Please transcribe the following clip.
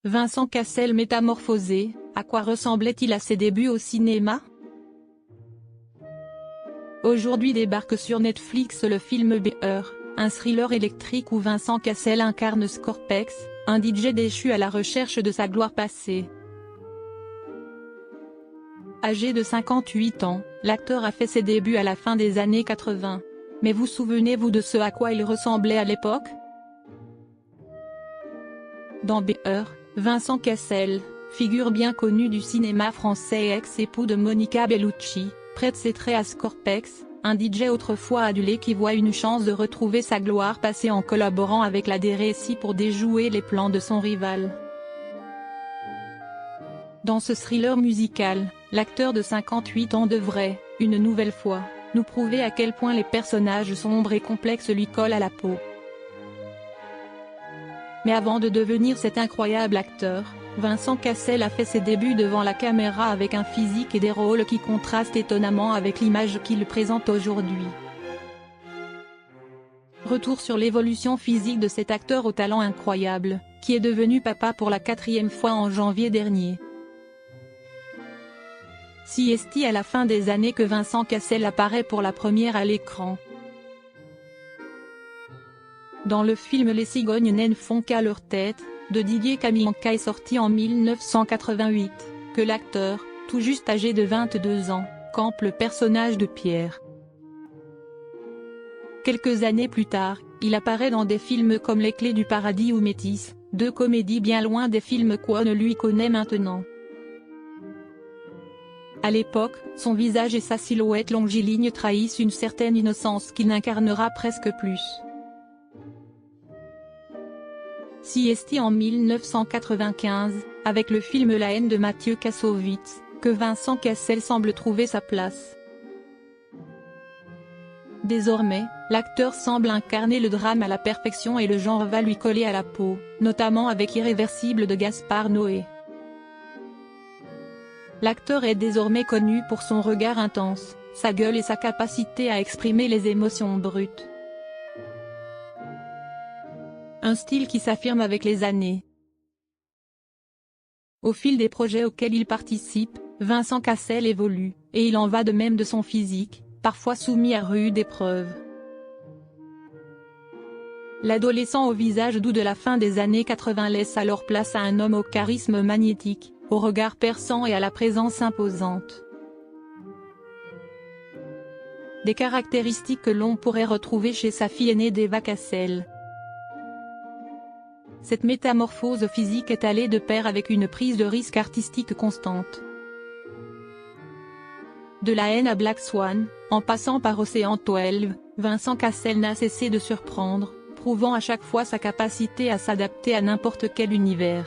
Vincent Cassel métamorphosé, à quoi ressemblait-il à ses débuts au cinéma? Aujourd'hui débarque sur Netflix le film Beer, un thriller électrique où Vincent Cassel incarne Scorpex, un DJ déchu à la recherche de sa gloire passée. Âgé de 58 ans, l'acteur a fait ses débuts à la fin des années 80. Mais vous souvenez-vous de ce à quoi il ressemblait à l'époque? Dans Beer, Vincent Cassel, figure bien connue du cinéma français et ex-époux de Monica Bellucci, prête ses traits à Scorpex, un DJ autrefois adulé qui voit une chance de retrouver sa gloire passée en collaborant avec la DRSI pour déjouer les plans de son rival. Dans ce thriller musical, l'acteur de 58 ans devrait, une nouvelle fois, nous prouver à quel point les personnages sombres et complexes lui collent à la peau. Mais avant de devenir cet incroyable acteur, Vincent Cassel a fait ses débuts devant la caméra avec un physique et des rôles qui contrastent étonnamment avec l'image qu'il présente aujourd'hui. Retour sur l'évolution physique de cet acteur au talent incroyable, qui est devenu papa pour la 4e fois en janvier dernier. Si est-il à la fin des années que Vincent Cassel apparaît pour la première à l'écran. Dans le film Les cigognes ne font qu'à leur tête, de Didier Kamianka est sorti en 1988, que l'acteur, tout juste âgé de 22 ans, campe le personnage de Pierre. Quelques années plus tard, il apparaît dans des films comme Les Clés du Paradis ou Métis, deux comédies bien loin des films qu'on lui connaît maintenant. À l'époque, son visage et sa silhouette longiligne trahissent une certaine innocence qu'il n'incarnera presque plus. Si est-il en 1995, avec le film La haine de Mathieu Kassovitz, que Vincent Cassel semble trouver sa place. Désormais, l'acteur semble incarner le drame à la perfection et le genre va lui coller à la peau, notamment avec Irréversible de Gaspard Noé. L'acteur est désormais connu pour son regard intense, sa gueule et sa capacité à exprimer les émotions brutes. Un style qui s'affirme avec les années. Au fil des projets auxquels il participe, Vincent Cassel évolue, et il en va de même de son physique, parfois soumis à rude épreuve. L'adolescent au visage doux de la fin des années 80 laisse alors place à un homme au charisme magnétique, au regard perçant et à la présence imposante. Des caractéristiques que l'on pourrait retrouver chez sa fille aînée d'Eva Cassel. Cette métamorphose physique est allée de pair avec une prise de risque artistique constante. De La haine à Black Swan, en passant par Océan 12, Vincent Cassel n'a cessé de surprendre, prouvant à chaque fois sa capacité à s'adapter à n'importe quel univers.